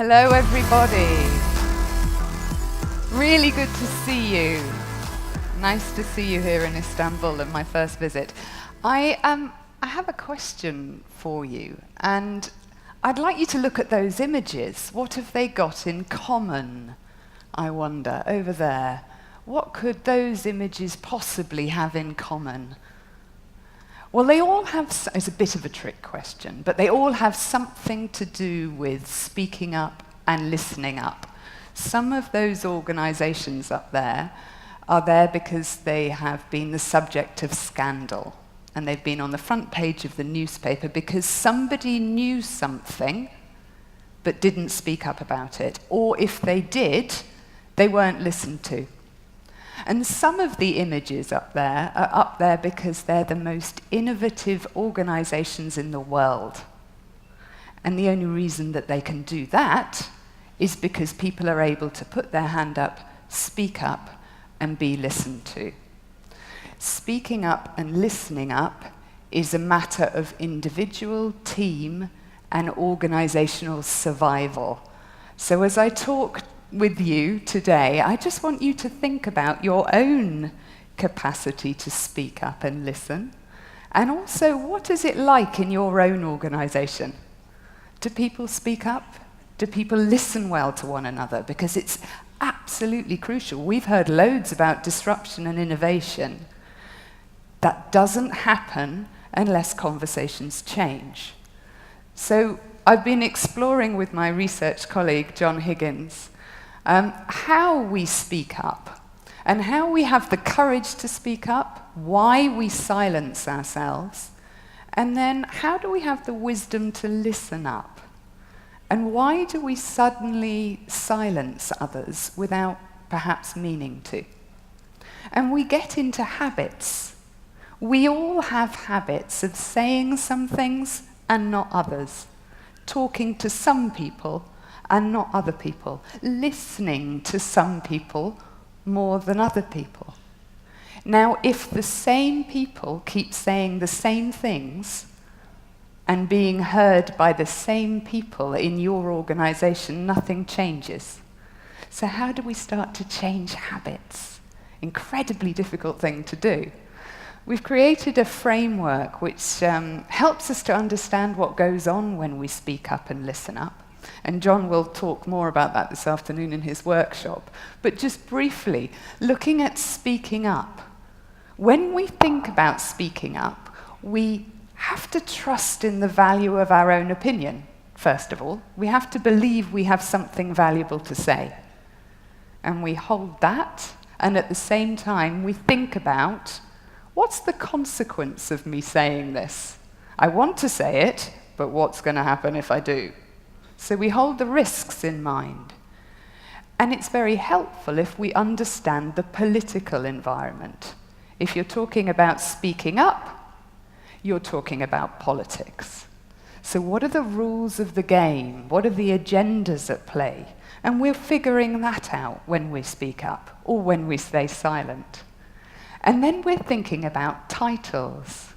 Hello everybody. Really good to see you. Nice to see you here in Istanbul on my first visit. I have a question for you, and I'd like you to look at those images. What have they got in common, I wonder, over there? What could those images possibly have in common? Well, they all have, it's a bit of a trick question, but they all have something to do with speaking up and listening up. Some of those organizations up there are there because they have been the subject of scandal, and they've been on the front page of the newspaper because somebody knew something but didn't speak up about it, or if they did, they weren't listened to. And some of the images up there are up there because they're the most innovative organizations in the world. And the only reason that they can do that is because people are able to put their hand up, speak up, and be listened to. Speaking up and listening up is a matter of individual, team, and organizational survival. So as I talk with you today, I just want you to think about your own capacity to speak up and listen. And also, what is it like in your own organization? Do people speak up? Do people listen well to one another? Because it's absolutely crucial. We've heard loads about disruption and innovation. That doesn't happen unless conversations change. So I've been exploring with my research colleague, John Higgins, how we speak up and how we have the courage to speak up, why we silence ourselves, and then how do we have the wisdom to listen up, and why do we suddenly silence others without perhaps meaning to. And we get into habits. We all have habits of saying some things and not others, talking to some people and not other people, listening to some people more than other people. Now, if the same people keep saying the same things and being heard by the same people in your organization, nothing changes. So how do we start to change habits? Incredibly difficult thing to do. We've created a framework which helps us to understand what goes on when we speak up and listen up. And John will talk more about that this afternoon in his workshop. But just briefly, looking at speaking up. When we think about speaking up, we have to trust in the value of our own opinion, first of all. We have to believe we have something valuable to say. And we hold that, and at the same time, we think about, what's the consequence of me saying this? I want to say it, but what's going to happen if I do? So we hold the risks in mind. And it's very helpful if we understand the political environment. If you're talking about speaking up, you're talking about politics. So what are the rules of the game? What are the agendas at play? And we're figuring that out when we speak up or when we stay silent. And then we're thinking about titles.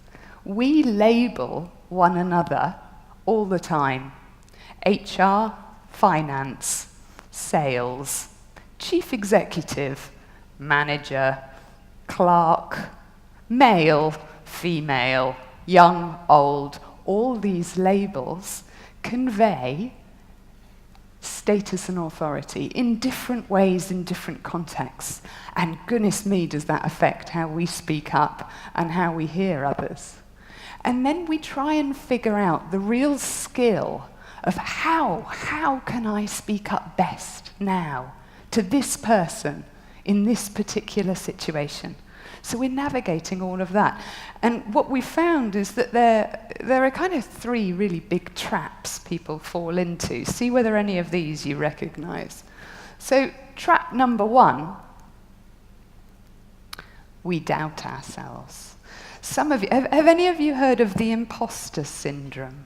We label one another all the time. HR, finance, sales, chief executive, manager, clerk, male, female, young, old. All these labels convey status and authority in different ways, in different contexts. And goodness me, does that affect how we speak up and how we hear others. And then we try and figure out the real skill of how can I speak up best now to this person in this particular situation. So we're navigating all of that. And what we found is that there are kind of three really big traps people fall into. See whether any of these you recognize. So trap number one, we doubt ourselves. Some of you, have any of you heard of the imposter syndrome?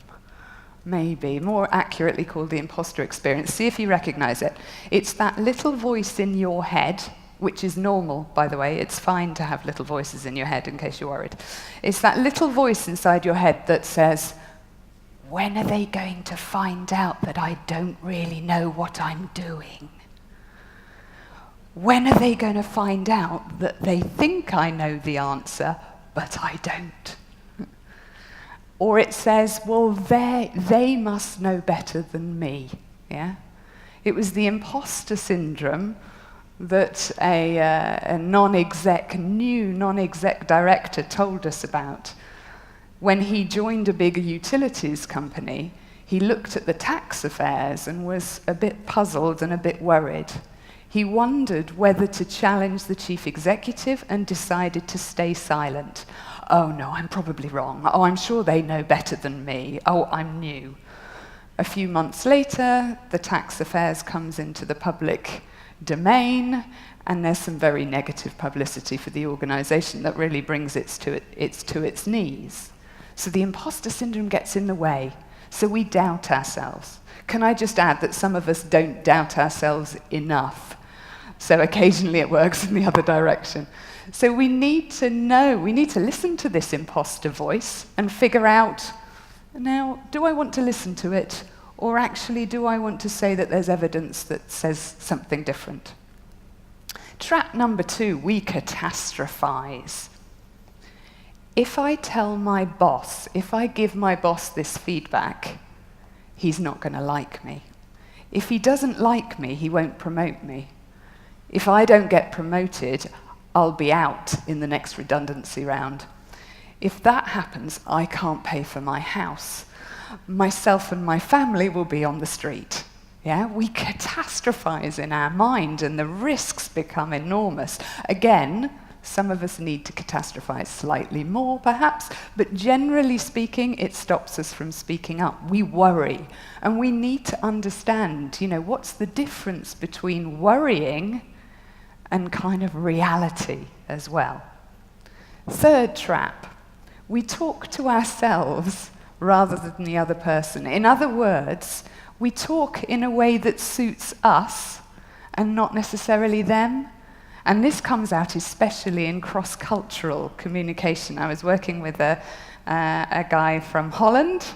Maybe, more accurately called the imposter experience. See if you recognize it. It's that little voice in your head, which is normal, by the way. It's fine to have little voices in your head, in case you're worried. It's that little voice inside your head that says, when are they going to find out that I don't really know what I'm doing? When are they going to find out that they think I know the answer, but I don't? Or it says, well, they must know better than me. Yeah? It was the imposter syndrome that a new non-exec director told us about. When he joined a big utilities company, he looked at the tax affairs and was a bit puzzled and a bit worried. He wondered whether to challenge the chief executive and decided to stay silent. Oh no, I'm probably wrong. Oh, I'm sure they know better than me. Oh, I'm new. A few months later, the tax affairs comes into the public domain, and there's some very negative publicity for the organization that really brings it to its knees. So the imposter syndrome gets in the way, so we doubt ourselves. Can I just add that some of us don't doubt ourselves enough? So occasionally it works in the other direction. So we need to listen to this imposter voice and figure out, now, do I want to listen to it? Or actually, do I want to say that there's evidence that says something different? Trap number 2, we catastrophize. If I tell my boss, if I give my boss this feedback, he's not going to like me. If he doesn't like me, he won't promote me. If I don't get promoted, I'll be out in the next redundancy round. If that happens, I can't pay for my house. Myself and my family will be on the street. Yeah, we catastrophize in our mind and the risks become enormous. Again, some of us need to catastrophize slightly more, perhaps, but generally speaking, it stops us from speaking up. We worry, and we need to understand, what's the difference between worrying and kind of reality as well. Third trap, we talk to ourselves rather than the other person. In other words, we talk in a way that suits us and not necessarily them. And this comes out especially in cross-cultural communication. I was working with a guy from Holland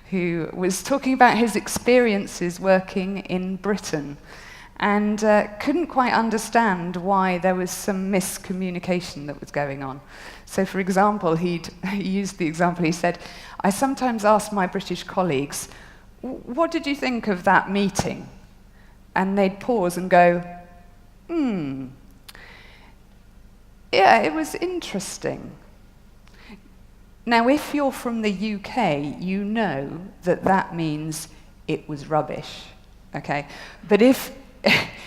who was talking about his experiences working in Britain and couldn't quite understand why there was some miscommunication that was going on. So, for example, he used the example, he said, I sometimes ask my British colleagues, what did you think of that meeting? And they'd pause and go, yeah, it was interesting. Now, if you're from the UK, you know that that means it was rubbish, okay? But if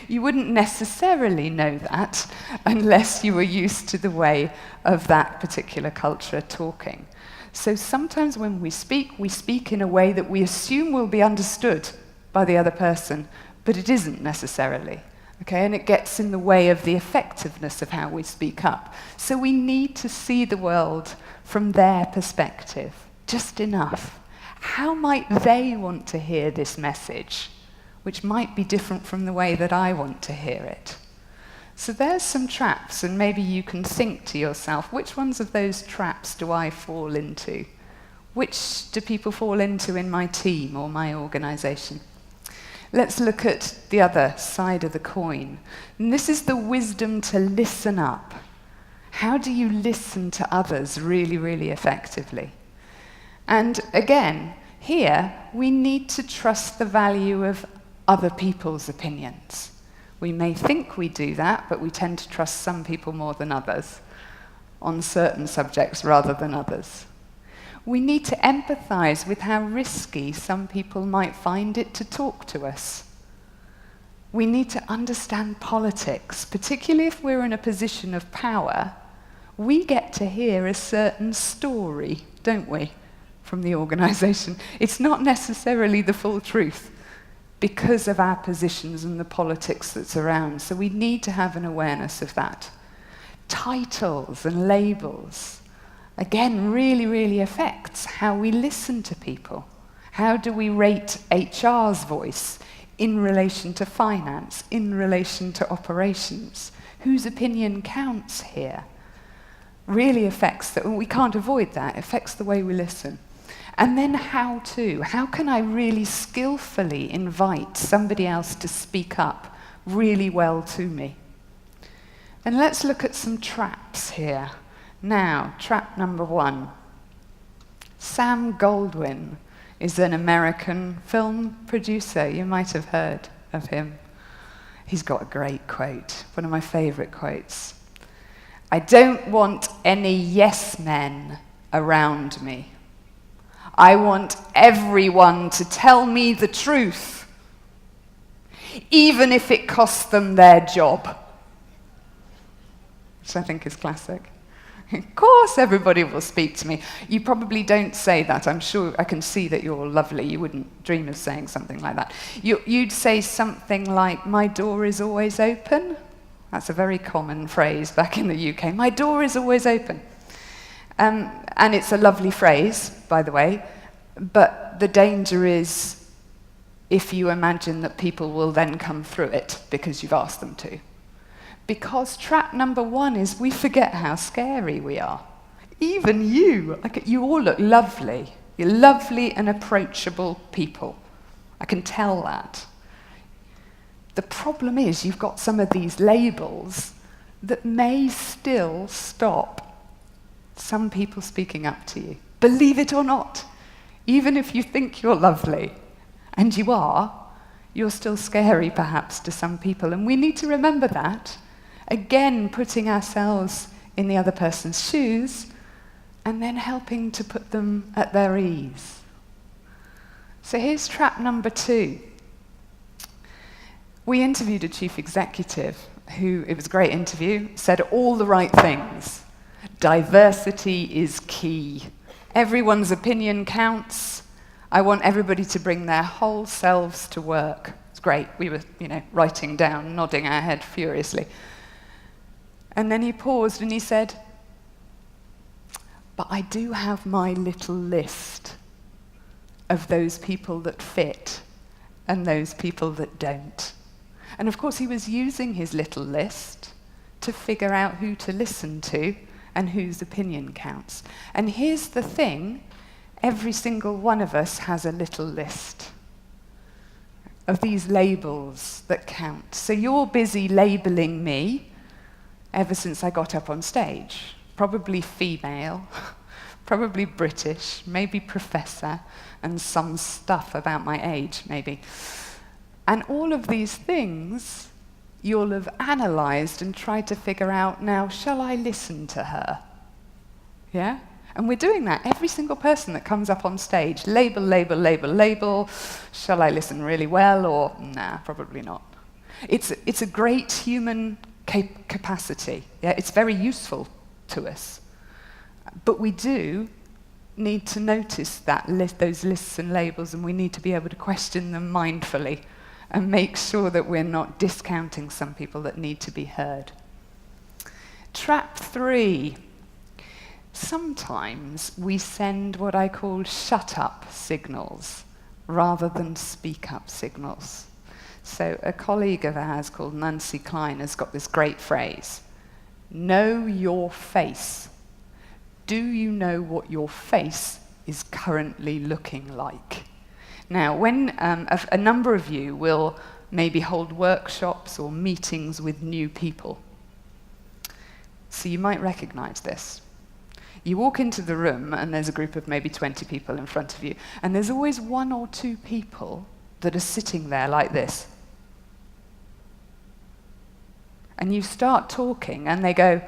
you wouldn't necessarily know that unless you were used to the way of that particular culture talking. So sometimes when we speak in a way that we assume will be understood by the other person, but it isn't necessarily. Okay, and it gets in the way of the effectiveness of how we speak up. So we need to see the world from their perspective, just enough. How might they want to hear this message, which might be different from the way that I want to hear it? So there's some traps, and maybe you can think to yourself, which ones of those traps do I fall into? Which do people fall into in my team or my organization? Let's look at the other side of the coin. And this is the wisdom to listen up. How do you listen to others really, really effectively? And again, here, we need to trust the value of other people's opinions. We may think we do that, but we tend to trust some people more than others on certain subjects rather than others. We need to empathize with how risky some people might find it to talk to us. We need to understand politics, particularly if we're in a position of power. We get to hear a certain story, don't we, from the organization. It's not necessarily the full truth because of our positions and the politics that's around. So we need to have an awareness of that. Titles and labels, again, really, really affects how we listen to people. How do we rate HR's voice in relation to finance, in relation to operations? Whose opinion counts here? Really affects that. We can't avoid that. It affects the way we listen. And then how to? How can I really skillfully invite somebody else to speak up really well to me? And let's look at some traps here. Now, trap number 1. Sam Goldwyn is an American film producer. You might have heard of him. He's got a great quote, one of my favorite quotes. "I don't want any yes men around me. I want everyone to tell me the truth, even if it costs them their job." Which I think is classic. Of course everybody will speak to me. You probably don't say that. I'm sure I can see that you're lovely. You wouldn't dream of saying something like that. You'd say something like, "My door is always open." That's a very common phrase back in the UK. "My door is always open." And it's a lovely phrase, by the way, but the danger is if you imagine that people will then come through it because you've asked them to. Because trap number 1 is we forget how scary we are. Even you. You all look lovely. You're lovely and approachable people. I can tell that. The problem is you've got some of these labels that may still stop some people speaking up to you. Believe it or not. Even if you think you're lovely, and you are, you're still scary perhaps to some people. And we need to remember that. Again, putting ourselves in the other person's shoes and then helping to put them at their ease. So here's trap number 2. We interviewed a chief executive who, it was a great interview, said all the right things. Diversity is key. Everyone's opinion counts. I want everybody to bring their whole selves to work. It's great. We were, writing down, nodding our head furiously. And then he paused and he said, "But I do have my little list of those people that fit and those people that don't." And of course he was using his little list to figure out who to listen to and whose opinion counts. And here's the thing, every single one of us has a little list of these labels that count. So you're busy labeling me ever since I got up on stage. Probably female, probably British, maybe professor, and some stuff about my age, maybe. And all of these things you'll have analysed and tried to figure out, now, shall I listen to her? Yeah? And we're doing that. Every single person that comes up on stage, label, label, label, label. Shall I listen really well or, nah, probably not. It's a great human capacity. Yeah? It's very useful to us. But we do need to notice that those lists and labels, and we need to be able to question them mindfully and make sure that we're not discounting some people that need to be heard. Trap 3. Sometimes we send what I call shut up signals rather than speak up signals. So a colleague of ours called Nancy Klein has got this great phrase, know your face. Do you know what your face is currently looking like? Now, when a number of you will maybe hold workshops or meetings with new people, so you might recognize this. You walk into the room and there's a group of maybe 20 people in front of you, and there's always 1 or 2 people that are sitting there like this. And you start talking and they go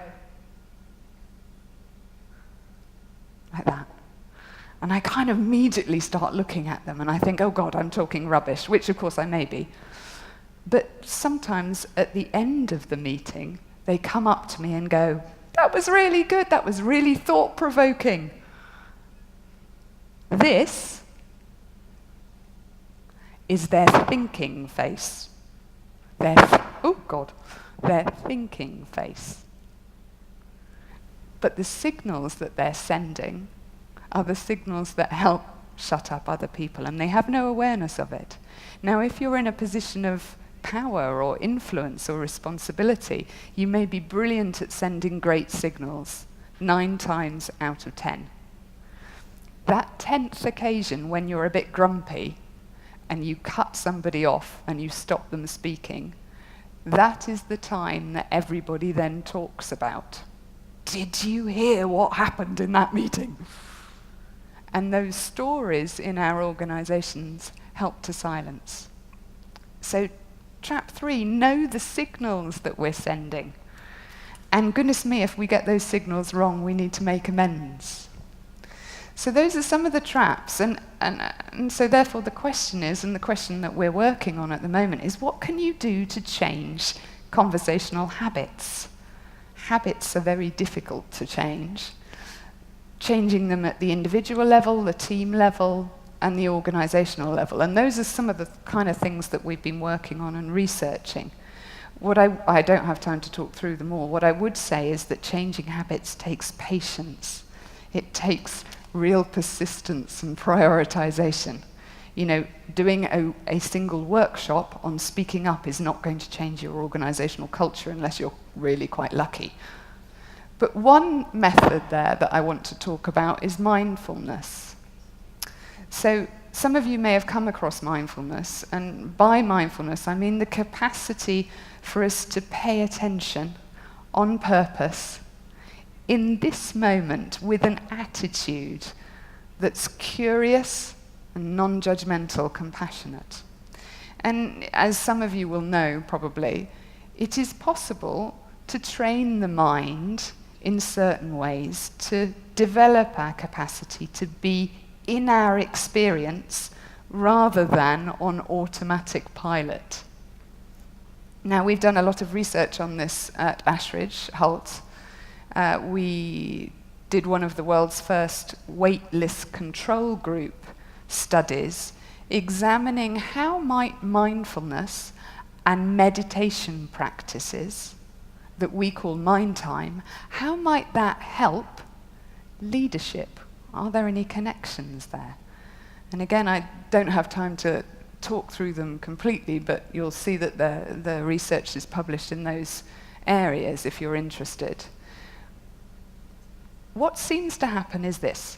like that. And I kind of immediately start looking at them and I think, oh God, I'm talking rubbish, which of course I may be. But sometimes at the end of the meeting, they come up to me and go, that was really good, that was really thought-provoking. This is their thinking face. Their thinking face. But the signals that they're sending are the signals that help shut up other people, and they have no awareness of it. Now, if you're in a position of power or influence or responsibility, you may be brilliant at sending great signals 9 times out of 10. that tenth occasion when you're a bit grumpy and you cut somebody off and you stop them speaking, that is the time that everybody then talks about. Did you hear what happened in that meeting? And those stories in our organizations help to silence. So trap 3, know the signals that we're sending. And goodness me, if we get those signals wrong, we need to make amends. So those are some of the traps, and so therefore the question is, and the question that we're working on at the moment is, what can you do to change conversational habits? Habits are very difficult to change. Changing them at the individual level, the team level, and the organizational level. And those are some of the kind of things that we've been working on and researching. What I don't have time to talk through them all. What I would say is that changing habits takes patience. It takes real persistence and prioritization. You know, doing a single workshop on speaking up is not going to change your organizational culture unless you're really quite lucky. But one method there that I want to talk about is mindfulness. So some of you may have come across mindfulness, and by mindfulness I mean the capacity for us to pay attention on purpose in this moment with an attitude that's curious and non-judgmental, compassionate. And as some of you will know probably, it is possible to train the mind in certain ways to develop our capacity to be in our experience rather than on automatic pilot. Now, we've done a lot of research on this at Ashridge, Hult. We did one of the world's first waitlist control group studies examining how might mindfulness and meditation practices that we call mind time, how might that help leadership? Are there any connections there? And again, I don't have time to talk through them completely, but you'll see that the research is published in those areas if you're interested. What seems to happen is this,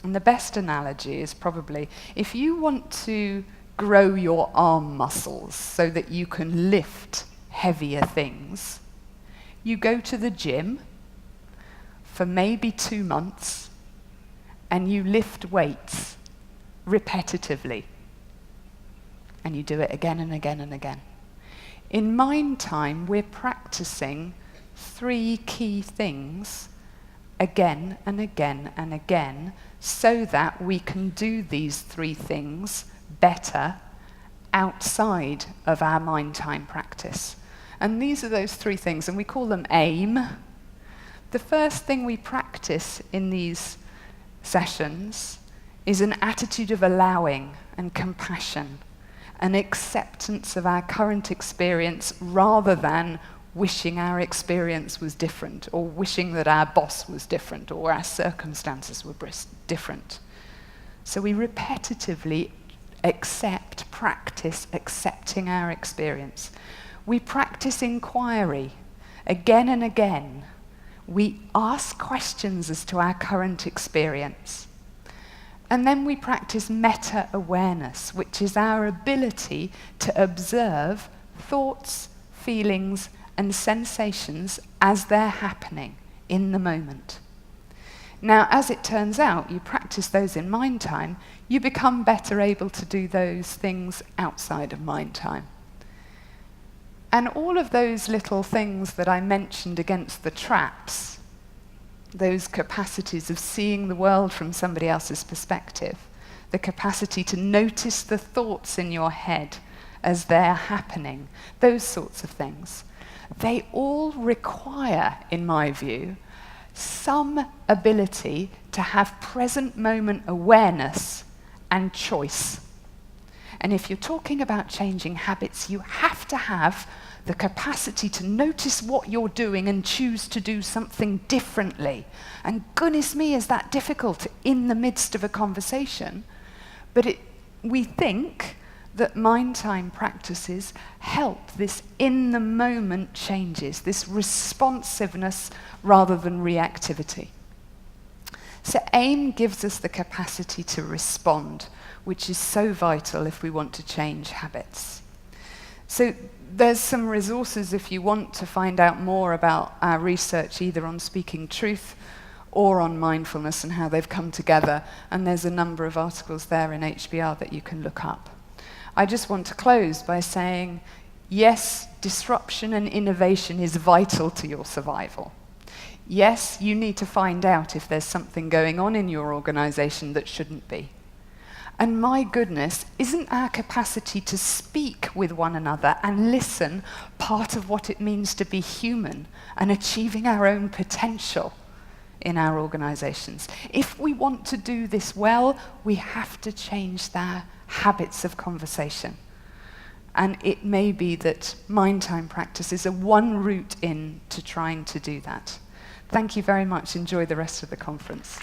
and the best analogy is probably, if you want to grow your arm muscles so that you can lift heavier things, you go to the gym for maybe 2 months and you lift weights repetitively. And you do it again and again and again. In mind time, we're practicing 3 key things again and again and again so that we can do these 3 things better outside of our mind time practice. And these are those 3 things, and we call them AIM. The first thing we practice in these sessions is an attitude of allowing and compassion, an acceptance of our current experience rather than wishing our experience was different, or wishing that our boss was different, or our circumstances were different. So we repetitively practice accepting our experience. We practice inquiry again and again. We ask questions as to our current experience. And then we practice meta-awareness, which is our ability to observe thoughts, feelings, and sensations as they're happening in the moment. Now, as it turns out, you practice those in mind time, you become better able to do those things outside of mind time. And all of those little things that I mentioned against the traps, those capacities of seeing the world from somebody else's perspective, the capacity to notice the thoughts in your head as they're happening, those sorts of things, they all require, in my view, some ability to have present moment awareness and choice. And if you're talking about changing habits, you have to have the capacity to notice what you're doing and choose to do something differently. And goodness me, is that difficult in the midst of a conversation. But we think that mind time practices help this in the moment changes, this responsiveness rather than reactivity. So AIM gives us the capacity to respond, which is so vital if we want to change habits. So there's some resources if you want to find out more about our research, either on speaking truth or on mindfulness and how they've come together. And there's a number of articles there in HBR that you can look up. I just want to close by saying, yes, disruption and innovation is vital to your survival. Yes, you need to find out if there's something going on in your organization that shouldn't be. And my goodness, isn't our capacity to speak with one another and listen part of what it means to be human and achieving our own potential in our organizations? If we want to do this well, we have to change their habits of conversation. And it may be that mind time practice is a one route in to trying to do that. Thank you very much. Enjoy the rest of the conference.